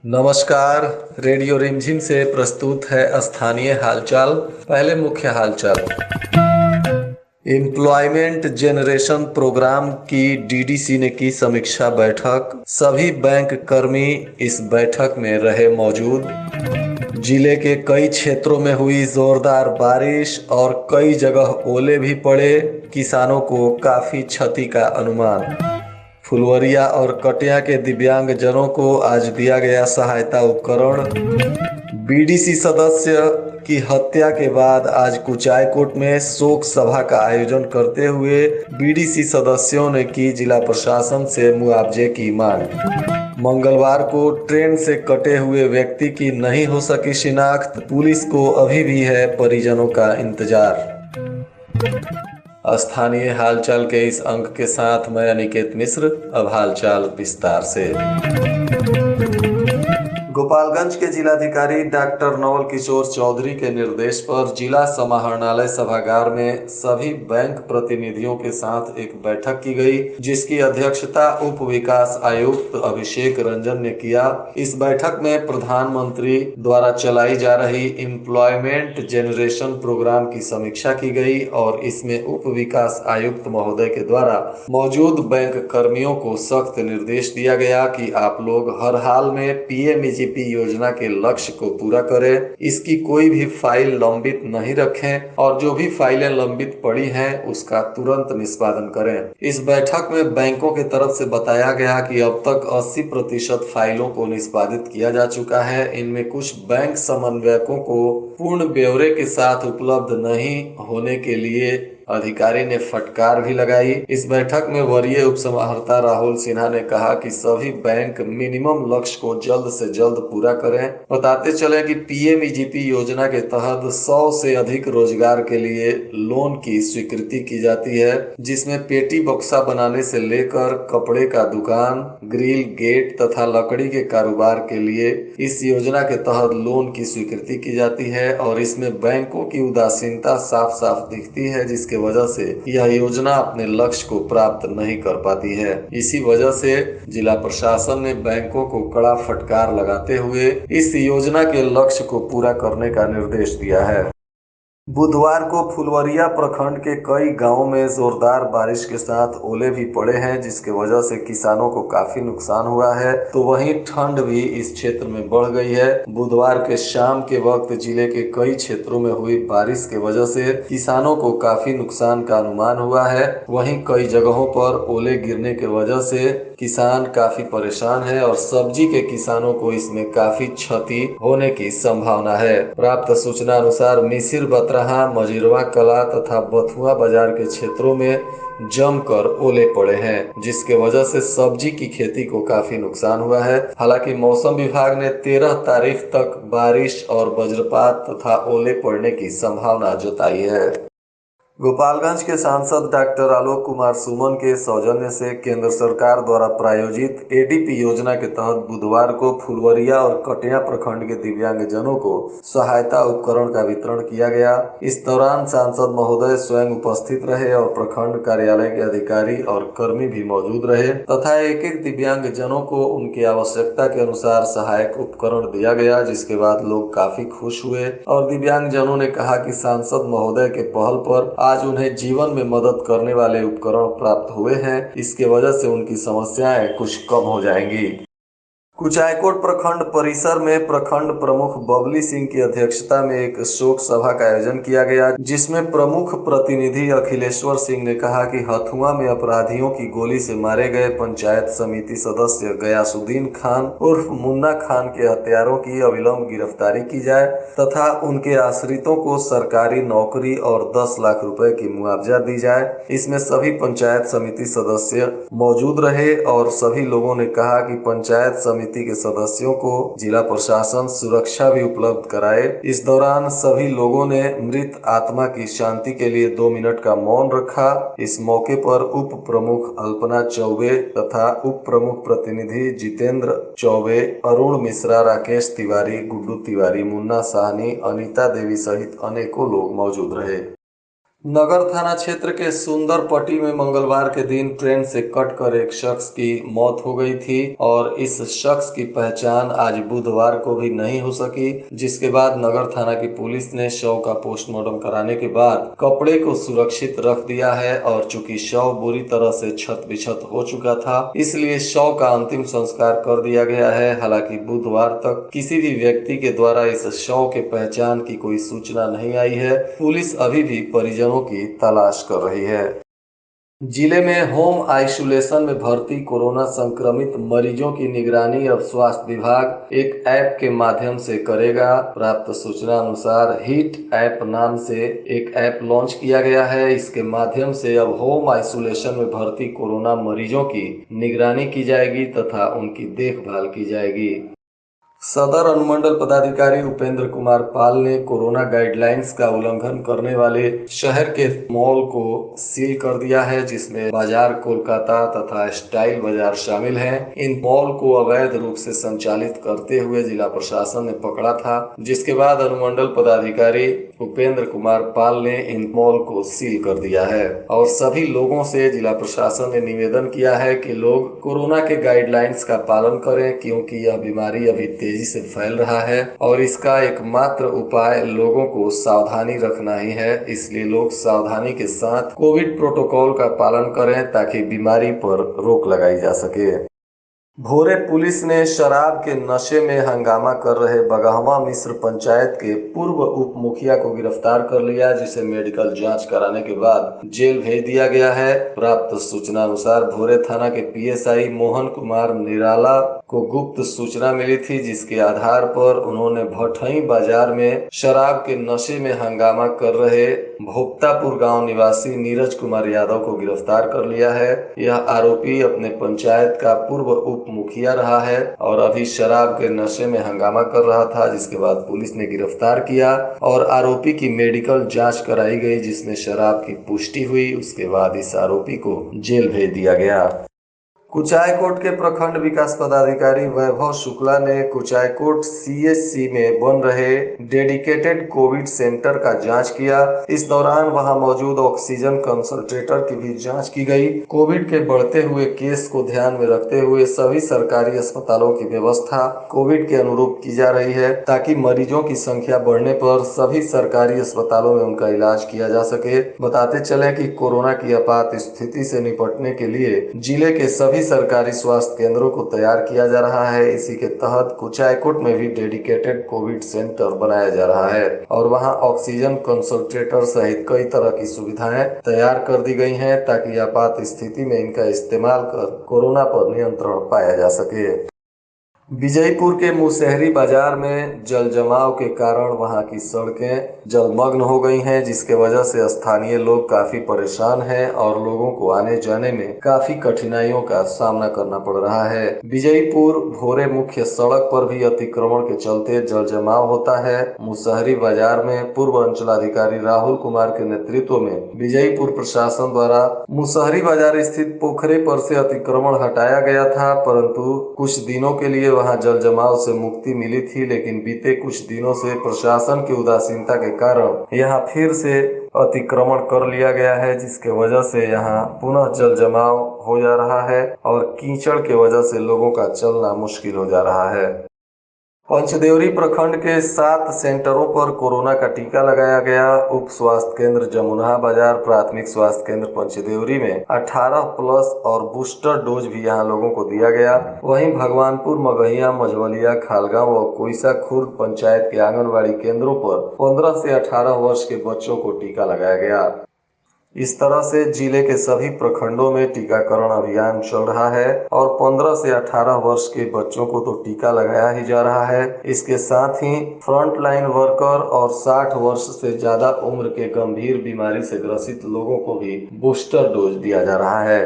नमस्कार। रेडियो रिमझिम से प्रस्तुत है स्थानीय हालचाल। पहले मुख्य हालचाल। एम्प्लॉयमेंट जनरेशन प्रोग्राम की डीडीसी ने की समीक्षा बैठक। सभी बैंक कर्मी इस बैठक में रहे मौजूद। जिले के कई क्षेत्रों में हुई जोरदार बारिश और कई जगह ओले भी पड़े। किसानों को काफी क्षति का अनुमान। फुलवरिया और कटिया के दिव्यांग जनों को आज दिया गया सहायता उपकरण। बीडीसी सदस्य की हत्या के बाद आज कुचायकोट में शोक सभा का आयोजन करते हुए बीडीसी सदस्यों ने की जिला प्रशासन से मुआवजे की मांग। मंगलवार को ट्रेन से कटे हुए व्यक्ति की नहीं हो सकी शिनाख्त। पुलिस को अभी भी है परिजनों का इंतजार। स्थानीय हालचाल के इस अंक के साथ मैं अनिकेत मिश्र। अब हालचाल विस्तार से। गोपालगंज के जिलाधिकारी डॉक्टर नवल किशोर चौधरी के निर्देश पर जिला समाहरणालय सभागार में सभी बैंक प्रतिनिधियों के साथ एक बैठक की गई, जिसकी अध्यक्षता उप विकास आयुक्त अभिषेक रंजन ने किया। इस बैठक में प्रधानमंत्री द्वारा चलाई जा रही एम्प्लॉयमेंट जनरेशन प्रोग्राम की समीक्षा की गई और इसमें उप विकास आयुक्त महोदय के द्वारा मौजूद बैंक कर्मियों को सख्त निर्देश दिया गया कि आप लोग हर हाल में पीएमईजीपी योजना के लक्ष्य को पूरा करें। इसकी कोई भी फाइल लंबित नहीं रखें और जो भी फाइलें लंबित पड़ी हैं उसका तुरंत निष्पादन करें। इस बैठक में बैंकों की तरफ से बताया गया कि अब तक 80% फाइलों को निष्पादित किया जा चुका है। इनमें कुछ बैंक समन्वयकों को पूर्ण ब्यौरे के साथ उपलब्ध नहीं होने के लिए अधिकारी ने फटकार भी लगाई। इस बैठक में वरीय उपसमाहर्ता राहुल सिन्हा ने कहा कि सभी बैंक मिनिमम लक्ष्य को जल्द से जल्द पूरा करें। बताते चले कि पीएमईजीपी योजना के तहत 100 से अधिक रोजगार के लिए लोन की स्वीकृति की जाती है, जिसमें पेटी बक्सा बनाने से लेकर कपड़े का दुकान, ग्रिल, गेट तथा लकड़ी के कारोबार के लिए इस योजना के तहत लोन की स्वीकृति की जाती है और इसमें बैंकों की उदासीनता साफ साफ दिखती है, जिसके वजह से यह योजना अपने लक्ष्य को प्राप्त नहीं कर पाती है। इसी वजह से जिला प्रशासन ने बैंकों को कड़ा फटकार लगाते हुए इस योजना के लक्ष्य को पूरा करने का निर्देश दिया है। बुधवार को फुलवरिया प्रखंड के कई गांवों में जोरदार बारिश के साथ ओले भी पड़े हैं, जिसके वजह से किसानों को काफी नुकसान हुआ है। तो वहीं ठंड भी इस क्षेत्र में बढ़ गई है। बुधवार के शाम के वक्त जिले के कई क्षेत्रों में हुई बारिश के वजह से किसानों को काफी नुकसान का अनुमान हुआ है। वहीं कई जगहों पर ओले गिरने के वजह से किसान काफी परेशान है और सब्जी के किसानों को इसमें काफी क्षति होने की संभावना है। प्राप्त सूचना अनुसार मिसिर बतरहा, मजिरवा कला तथा बथुआ बाजार के क्षेत्रों में जमकर ओले पड़े हैं, जिसके वजह से सब्जी की खेती को काफी नुकसान हुआ है। हालांकि मौसम विभाग ने 13 तारीख तक बारिश और वज्रपात तथा ओले पड़ने की संभावना जताई है। गोपालगंज के सांसद डॉक्टर आलोक कुमार सुमन के सौजन्य से केंद्र सरकार द्वारा प्रायोजित एडीपी योजना के तहत बुधवार को फुलवरिया और कटिया प्रखंड के दिव्यांगजनों को सहायता उपकरण का वितरण किया गया। इस दौरान सांसद महोदय स्वयं उपस्थित रहे और प्रखंड कार्यालय के अधिकारी और कर्मी भी मौजूद रहे तथा एक एक दिव्यांगजनों को उनकी आवश्यकता के अनुसार सहायक उपकरण दिया गया, जिसके बाद लोग काफी खुश हुए और दिव्यांगजनों ने कहा कि सांसद महोदय के पहल पर आज उन्हें जीवन में मदद करने वाले उपकरण प्राप्त हुए हैं। इसके वजह से उनकी समस्याएं कुछ कम हो जाएंगी। कुचायकोट प्रखंड परिसर में प्रखंड प्रमुख बबली सिंह की अध्यक्षता में एक शोक सभा का आयोजन किया गया, जिसमें प्रमुख प्रतिनिधि अखिलेश्वर सिंह ने कहा कि हथुआ में अपराधियों की गोली से मारे गए पंचायत समिति सदस्य गयासुद्दीन खान उर्फ मुन्ना खान के हत्यारों की अविलंब गिरफ्तारी की जाए तथा उनके आश्रितों को सरकारी नौकरी और 10 लाख रुपए की मुआवजा दी जाए। इसमें सभी पंचायत समिति सदस्य मौजूद रहे और सभी लोगों ने कहा कि पंचायत समिति के सदस्यों को जिला प्रशासन सुरक्षा भी उपलब्ध कराए। इस दौरान सभी लोगों ने मृत आत्मा की शांति के लिए 2 मिनट का मौन रखा। इस मौके पर उप प्रमुख अल्पना चौबे तथा उप प्रमुख प्रतिनिधि जितेंद्र चौबे, अरुण मिश्रा, राकेश तिवारी, गुड्डू तिवारी, मुन्ना साहनी, अनीता देवी सहित अनेकों लोग मौजूद रहे। नगर थाना क्षेत्र के सुंदरपट्टी में मंगलवार के दिन ट्रेन से कटकर एक शख्स की मौत हो गई थी और इस शख्स की पहचान आज बुधवार को भी नहीं हो सकी, जिसके बाद नगर थाना की पुलिस ने शव का पोस्टमार्टम कराने के बाद कपड़े को सुरक्षित रख दिया है और चूंकि शव बुरी तरह से क्षत विक्षत हो चुका था, इसलिए शव का अंतिम संस्कार कर दिया गया है। हालांकि बुधवार तक किसी भी व्यक्ति के द्वारा इस शव के पहचान की कोई सूचना नहीं आई है। पुलिस अभी भी परिजनों की तलाश कर रही है। जिले में होम आइसोलेशन में भर्ती कोरोना संक्रमित मरीजों की निगरानी अब स्वास्थ्य विभाग एक ऐप के माध्यम से करेगा। प्राप्त सूचना अनुसार हिट ऐप नाम से एक ऐप लॉन्च किया गया है। इसके माध्यम से अब होम आइसोलेशन में भर्ती कोरोना मरीजों की निगरानी की जाएगी तथा उनकी देखभाल की जाएगी। सदर अनुमंडल पदाधिकारी उपेंद्र कुमार पाल ने कोरोना गाइडलाइंस का उल्लंघन करने वाले शहर के मॉल को सील कर दिया है, जिसमें बाजार कोलकाता तथा स्टाइल बाजार शामिल हैं। इन मॉल को अवैध रूप से संचालित करते हुए जिला प्रशासन ने पकड़ा था, जिसके बाद अनुमंडल पदाधिकारी उपेंद्र कुमार पाल ने इन मॉल को सील कर दिया है और सभी लोगों से जिला प्रशासन ने निवेदन किया है कि लोग कोरोना के गाइडलाइंस का पालन करें, क्योंकि यह बीमारी अभी तेजी से फैल रहा है और इसका एकमात्र उपाय लोगों को सावधानी रखना ही है। इसलिए लोग सावधानी के साथ कोविड प्रोटोकॉल का पालन करें ताकि बीमारी पर रोक लगाई जा सके। भोरे पुलिस ने शराब के नशे में हंगामा कर रहे बगहवा मिश्र पंचायत के पूर्व उप मुखिया को गिरफ्तार कर लिया, जिसे मेडिकल जांच कराने के बाद जेल भेज दिया गया है। प्राप्त सूचना अनुसार भोरे थाना के पीएसआई मोहन कुमार निराला को गुप्त सूचना मिली थी, जिसके आधार पर उन्होंने भटई बाजार में शराब के नशे में हंगामा कर रहे भोक्तापुर गांव निवासी नीरज कुमार यादव को गिरफ्तार कर लिया है। यह आरोपी अपने पंचायत का पूर्व उप मुखिया रहा है और अभी शराब के नशे में हंगामा कर रहा था, जिसके बाद पुलिस ने गिरफ्तार किया और आरोपी की मेडिकल जांच कराई गई, जिसमें शराब की पुष्टि हुई। उसके बाद इस आरोपी को जेल भेज दिया गया। कुचायकोट के प्रखंड विकास पदाधिकारी वैभव शुक्ला ने कुचायकोट सीएचसी में बन रहे डेडिकेटेड कोविड सेंटर का जांच किया। इस दौरान वहां मौजूद ऑक्सीजन कंसंट्रेटर की भी जांच की गई। कोविड के बढ़ते हुए केस को ध्यान में रखते हुए सभी सरकारी अस्पतालों की व्यवस्था कोविड के अनुरूप की जा रही है, ताकि मरीजों की संख्या बढ़ने पर सभी सरकारी अस्पतालों में उनका इलाज किया जा सके। बताते चले कि कोरोना की आपात स्थिति से निपटने के लिए जिले के सभी सरकारी स्वास्थ्य केंद्रों को तैयार किया जा रहा है। इसी के तहत कुचायकोट में भी डेडिकेटेड कोविड सेंटर बनाया जा रहा है और वहां ऑक्सीजन कंसंट्रेटर सहित कई तरह की सुविधाएं तैयार कर दी गई हैं, ताकि आपात स्थिति में इनका इस्तेमाल कर कोरोना पर नियंत्रण पाया जा सके। विजयपुर के मुसहरी बाजार में जल जमाव के कारण वहां की सड़कें जलमग्न हो गई हैं, जिसके वजह से स्थानीय लोग काफी परेशान हैं और लोगों को आने जाने में काफी कठिनाइयों का सामना करना पड़ रहा है। विजयपुर भोरे मुख्य सड़क पर भी अतिक्रमण के चलते जल जमाव होता है। मुसहरी बाजार में पूर्व अंचलाधिकारी राहुल कुमार के नेतृत्व में विजयपुर प्रशासन द्वारा मुसहरी बाजार स्थित पोखरे पर से अतिक्रमण हटाया गया था, परंतु कुछ दिनों के लिए वहां जल जमाव से मुक्ति मिली थी, लेकिन बीते कुछ दिनों से प्रशासन की उदासीनता के कारण यहां फिर से अतिक्रमण कर लिया गया है, जिसके वजह से यहां पुनः जल जमाव हो जा रहा है और कीचड़ के वजह से लोगों का चलना मुश्किल हो जा रहा है। पंचदेवरी प्रखंड के 7 सेंटरों पर कोरोना का टीका लगाया गया। उप स्वास्थ्य केंद्र जमुना बाजार, प्राथमिक स्वास्थ्य केंद्र पंचदेवरी में 18+ और बूस्टर डोज भी यहां लोगों को दिया गया। वहीं भगवानपुर, मगहिया, मझवलिया, खालगांव और कोइसा खुर्द पंचायत के आंगनबाड़ी केंद्रों पर 15 से 18 वर्ष के बच्चों को टीका लगाया गया। इस तरह से जिले के सभी प्रखंडों में टीकाकरण अभियान चल रहा है और 15 से 18 वर्ष के बच्चों को तो टीका लगाया ही जा रहा है। इसके साथ ही फ्रंट लाइन वर्कर और 60 वर्ष से ज्यादा उम्र के गंभीर बीमारी से ग्रसित लोगों को भी बूस्टर डोज दिया जा रहा है।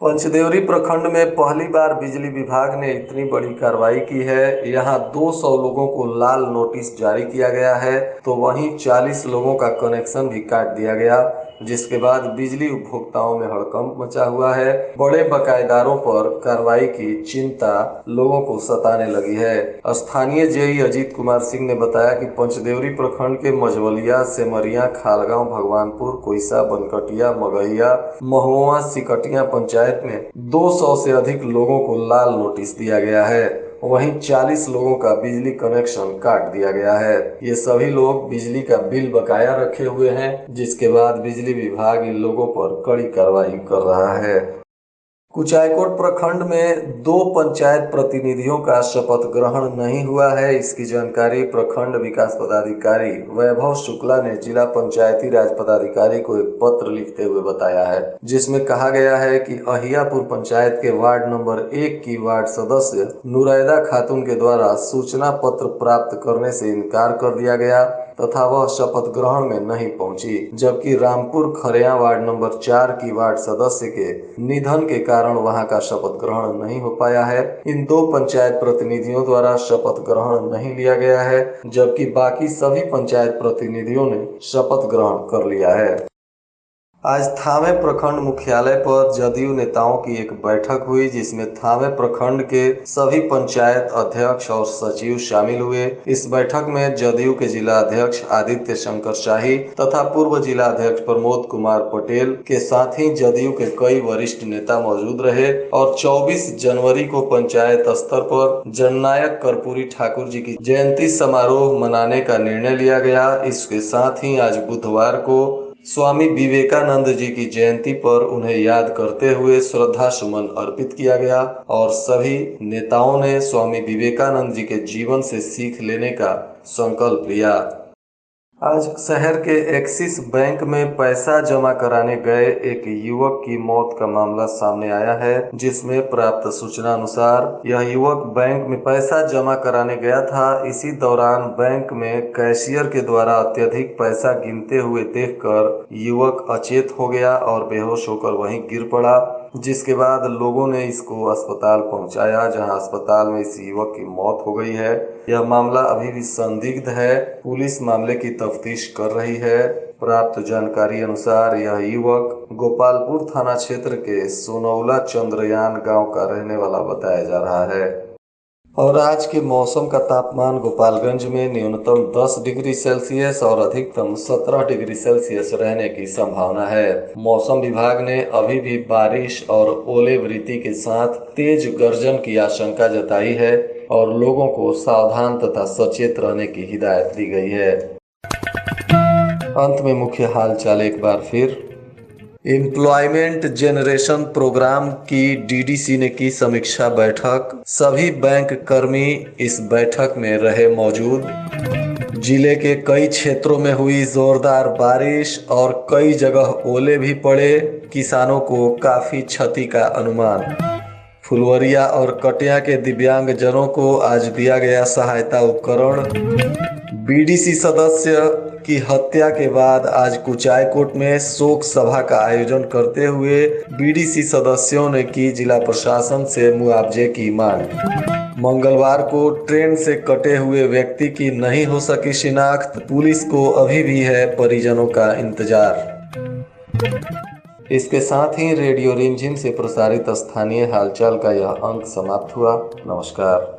पंचदेवरी प्रखंड में पहली बार बिजली विभाग ने इतनी बड़ी कार्रवाई की है। यहां 200 लोगों को लाल नोटिस जारी किया गया है, तो वहीं 40 लोगों का कनेक्शन भी काट दिया गया। जिसके बाद बिजली उपभोक्ताओं में हड़कंप मचा हुआ है। बड़े बकायेदारों पर कार्रवाई की चिंता लोगों को सताने लगी है। स्थानीय जेई अजीत कुमार सिंह ने बताया कि पंचदेवरी प्रखंड के मझवलिया, सेमरिया, खालगांव, भगवानपुर, कोइसा, बनकटिया, मगहिया, महुआ, सिकटिया पंचायत में 200 से अधिक लोगों को लाल नोटिस दिया गया है। वहीं 40 लोगों का बिजली कनेक्शन काट दिया गया है। ये सभी लोग बिजली का बिल बकाया रखे हुए हैं, जिसके बाद बिजली विभाग इन लोगों पर कड़ी कार्रवाई कर रहा है। कुचायकोट प्रखंड में 2 पंचायत प्रतिनिधियों का शपथ ग्रहण नहीं हुआ है। इसकी जानकारी प्रखंड विकास पदाधिकारी वैभव शुक्ला ने जिला पंचायती राज पदाधिकारी को एक पत्र लिखते हुए बताया है, जिसमें कहा गया है कि अहियापुर पंचायत के वार्ड नंबर 1 की वार्ड सदस्य नुरैदा खातून के द्वारा सूचना पत्र प्राप्त करने से इनकार कर दिया गया तथा वह शपथ ग्रहण में नहीं पहुंची, जबकि रामपुर खरिया वार्ड नंबर 4 की वार्ड सदस्य के निधन के कारण वहां का शपथ ग्रहण नहीं हो पाया है। इन 2 पंचायत प्रतिनिधियों द्वारा शपथ ग्रहण नहीं लिया गया है, जबकि बाकी सभी पंचायत प्रतिनिधियों ने शपथ ग्रहण कर लिया है। आज थावे प्रखंड मुख्यालय पर जदयू नेताओं की एक बैठक हुई, जिसमें थावे प्रखंड के सभी पंचायत अध्यक्ष और सचिव शामिल हुए। इस बैठक में जदयू के जिला अध्यक्ष आदित्य शंकर शाही तथा पूर्व जिला अध्यक्ष प्रमोद कुमार पटेल के साथ ही जदयू के कई वरिष्ठ नेता मौजूद रहे और 24 जनवरी को पंचायत स्तर पर जननायक कर्पूरी ठाकुर जी की जयंती समारोह मनाने का निर्णय लिया गया। इसके साथ ही आज बुधवार को स्वामी विवेकानंद जी की जयंती पर उन्हें याद करते हुए श्रद्धा सुमन अर्पित किया गया और सभी नेताओं ने स्वामी विवेकानंद जी के जीवन से सीख लेने का संकल्प लिया। आज शहर के एक्सिस बैंक में पैसा जमा कराने गए एक युवक की मौत का मामला सामने आया है, जिसमें प्राप्त सूचना अनुसार यह युवक बैंक में पैसा जमा कराने गया था। इसी दौरान बैंक में कैशियर के द्वारा अत्यधिक पैसा गिनते हुए देखकर युवक अचेत हो गया और बेहोश होकर वहीं गिर पड़ा, जिसके बाद लोगों ने इसको अस्पताल पहुंचाया, जहां अस्पताल में इस युवक की मौत हो गई है। यह मामला अभी भी संदिग्ध है। पुलिस मामले की तफ्तीश कर रही है। प्राप्त जानकारी अनुसार यह युवक गोपालपुर थाना क्षेत्र के सोनौला चंद्रयान गांव का रहने वाला बताया जा रहा है। और आज के मौसम का तापमान गोपालगंज में न्यूनतम 10 डिग्री सेल्सियस और अधिकतम 17 डिग्री सेल्सियस रहने की संभावना है। मौसम विभाग ने अभी भी बारिश और ओलेवृष्टि के साथ तेज गर्जन की आशंका जताई है और लोगों को सावधान तथा सचेत रहने की हिदायत दी गई है। अंत में मुख्य हालचाल एक बार फिर। एम्प्लॉयमेंट जनरेशन प्रोग्राम की डीडीसी ने की समीक्षा बैठक। सभी बैंक कर्मी इस बैठक में रहे मौजूद। जिले के कई क्षेत्रों में हुई जोरदार बारिश और कई जगह ओले भी पड़े। किसानों को काफी क्षति का अनुमान। फुलवरिया और कटिया के दिव्यांग जनों को आज दिया गया सहायता उपकरण। बीडीसी सदस्य की हत्या के बाद आज कुचायकोट में शोक सभा का आयोजन करते हुए बीडीसी सदस्यों ने की जिला प्रशासन से मुआवजे की मांग। मंगलवार को ट्रेन से कटे हुए व्यक्ति की नहीं हो सकी शिनाख्त। पुलिस को अभी भी है परिजनों का इंतजार। इसके साथ ही रेडियो रिमझिम से प्रसारित स्थानीय हालचाल का यह अंक समाप्त हुआ। नमस्कार।